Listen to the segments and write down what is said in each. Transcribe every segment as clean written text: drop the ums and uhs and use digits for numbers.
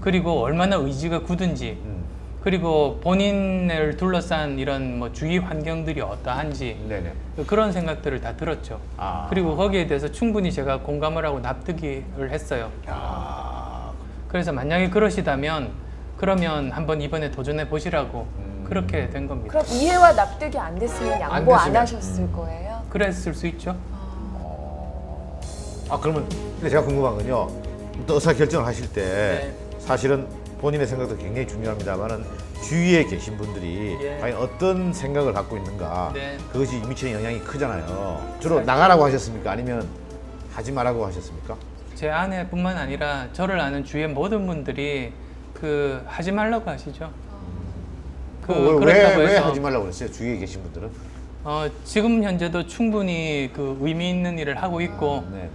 그리고 얼마나 의지가 굳은지, 그리고 본인을 둘러싼 이런 뭐 주위 환경들이 어떠한지 네네. 그런 생각들을 다 들었죠. 아. 그리고 거기에 대해서 충분히 제가 공감을 하고 납득을 했어요. 야. 그래서 만약에 그러시다면 그러면 한번 이번에 도전해 보시라고 그렇게 된 겁니다. 그럼 이해와 납득이 안 됐으면 양보 안 됐으면. 하셨을 거예요? 그랬을 수 있죠. 아 그러면 근데 제가 궁금한 건요. 또 의사 결정을 하실 때 네. 사실은 본인의 생각도 굉장히 중요합니다만은 주위에 계신 분들이 예. 과연 어떤 생각을 갖고 있는가 네. 그것이 미치는 영향이 크잖아요. 주로 사실- 나가라고 하셨습니까? 아니면 하지 말라고 하셨습니까? 제 아내뿐만 아니라 저를 아는 주위의 모든 분들이 그 하지 말라고 하시죠. 왜 하지 말라고 그랬어요? 주위에 계신 분들은? 지금 현재도 충분히 그 의미 있는 일을 하고 있고 네네.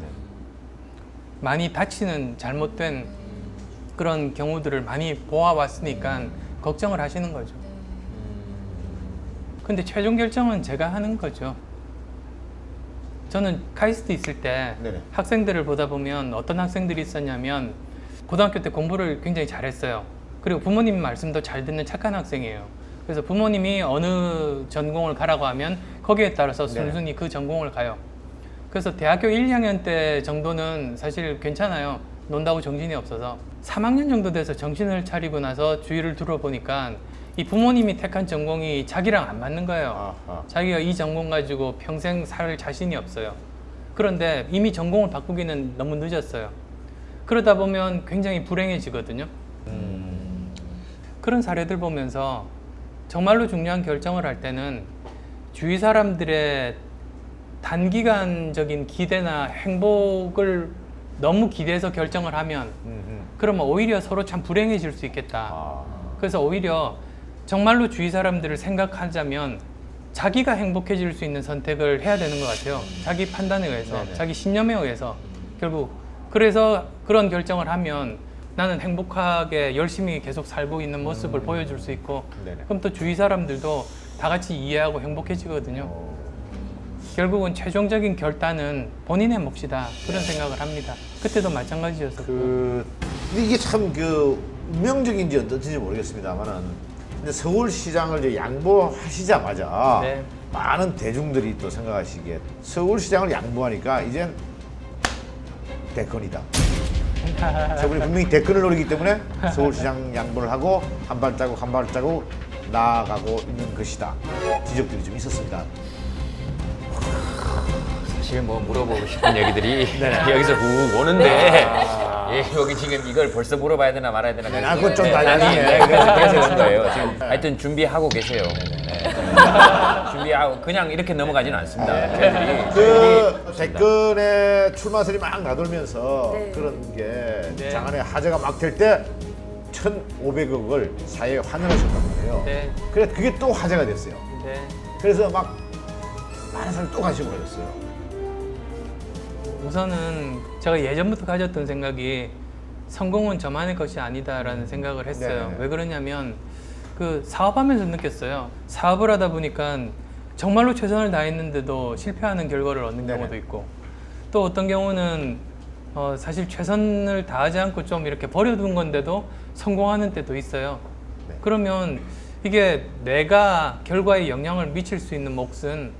많이 다치는 잘못된 그런 경우들을 많이 보아왔으니까 걱정을 하시는 거죠. 근데 최종 결정은 제가 하는 거죠. 저는 카이스트 있을 때 네네. 학생들을 보다 보면 어떤 학생들이 있었냐면 고등학교 때 공부를 굉장히 잘했어요. 그리고 부모님 말씀도 잘 듣는 착한 학생이에요. 그래서 부모님이 어느 전공을 가라고 하면 거기에 따라서 순순히 그 전공을 가요. 그래서 대학교 1, 2학년 때 정도는 사실 괜찮아요. 논다고 정신이 없어서 3학년 정도 돼서 정신을 차리고 나서 주위를 둘러보니까 이 부모님이 택한 전공이 자기랑 안 맞는 거예요. 자기가 이 전공 가지고 평생 살 자신이 없어요. 그런데 이미 전공을 바꾸기는 너무 늦었어요. 그러다 보면 굉장히 불행해지거든요. 그런 사례들 보면서 정말로 중요한 결정을 할 때는 주위 사람들의 단기간적인 기대나 행복을 너무 기대해서 결정을 하면 그러면 오히려 서로 참 불행해질 수 있겠다. 그래서 오히려 정말로 주위 사람들을 생각하자면 자기가 행복해질 수 있는 선택을 해야 되는 것 같아요. 자기 판단에 의해서, 네네. 자기 신념에 의해서 결국 그래서 그런 결정을 하면 나는 행복하게 열심히 계속 살고 있는 모습을 보여줄 수 있고 네네. 그럼 또 주위 사람들도 다 같이 이해하고 행복해지거든요. 결국은 최종적인 결단은 본인의 몫이다 그런 생각을 합니다. 그때도 마찬가지였었고. 이게 참 운명적인지 어떤지 모르겠습니다만은 근데 서울시장을 이제 양보하시자마자 네. 많은 대중들이 또 생각하시기에 서울시장을 양보하니까 이젠 대권이다. 저분이 분명히 대권을 노리기 때문에 서울시장 양보를 하고 한 발자국 한 발자국 나아가고 있는 것이다. 지적들이 좀 있었습니다. 사실 뭐 물어보고 싶은 얘기들이 여기서 훅 오는데 예, 여기 지금 이걸 벌써 물어봐야 되나 말아야 되나 아, 그건 좀 나중에. 그래서 그런 거예요. 지금 하여튼 준비하고 계세요. 네. 준비하고 그냥 이렇게 넘어가지는 않습니다. 저희들이 그 대권에 출마설이 막 나돌면서 네. 그런 게 네. 장안에 화제가 막 될 때 1,500억을 사회에 환원하셨단 말이에요. 네. 그래 그게 또 화제가 됐어요. 네. 그래서 막 많은 사람이 또 관심을 가졌어요. 우선은 제가 예전부터 가졌던 생각이 성공은 저만의 것이 아니다라는 생각을 했어요. 네네. 왜 그러냐면 그 사업하면서 느꼈어요. 사업을 하다 보니까 정말로 최선을 다했는데도 실패하는 결과를 얻는 네네. 경우도 있고 또 어떤 경우는 사실 최선을 다하지 않고 좀 이렇게 버려둔 건데도 성공하는 때도 있어요. 네. 그러면 이게 내가 결과에 영향을 미칠 수 있는 몫은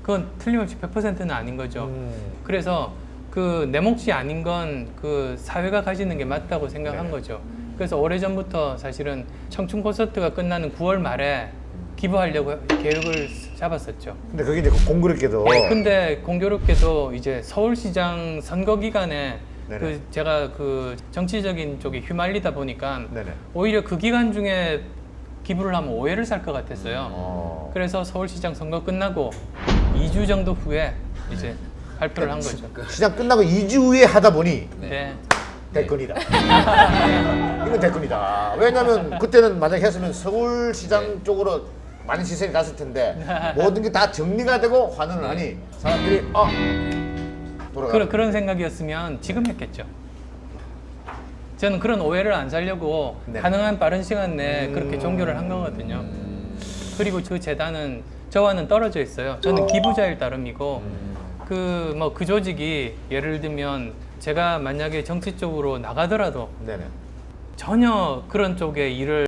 그건 틀림없이 100%는 아닌 거죠. 그래서 그 내 몫이 아닌 건 그 사회가 가지는 게 맞다고 생각한 네. 거죠. 그래서 오래전부터 사실은 청춘 콘서트가 끝나는 9월 말에 기부하려고 계획을 잡았었죠. 근데 그게 이제 공교롭게도 근데 공교롭게도 이제 서울시장 선거 기간에 네네. 그 제가 그 정치적인 쪽에 휘말리다 보니까 네네. 오히려 그 기간 중에 기부를 하면 오해를 살 것 같았어요. 그래서 서울시장 선거 끝나고 2주 정도 후에 이제 발표를 한 거죠. 시장 끝나고 2주 후에 하다 보니 네. 대권이다. 이건 대권이다. 왜냐면 그때는 만약에 했으면 서울시장 쪽으로 많은 시선이 갔을 텐데 모든 게 다 정리가 되고 환원을 하니 사람들이 돌아가. 그런 생각이었으면 지금 했겠죠. 저는 그런 오해를 안 살려고 네. 가능한 빠른 시간 내에 그렇게 종교를 한 거거든요. 그리고 그 재단은 저와는 떨어져 있어요. 저는 기부자일 따름이고 그 조직이 예를 들면 제가 만약에 정치 쪽으로 나가더라도 네네. 전혀 그런 쪽에 일을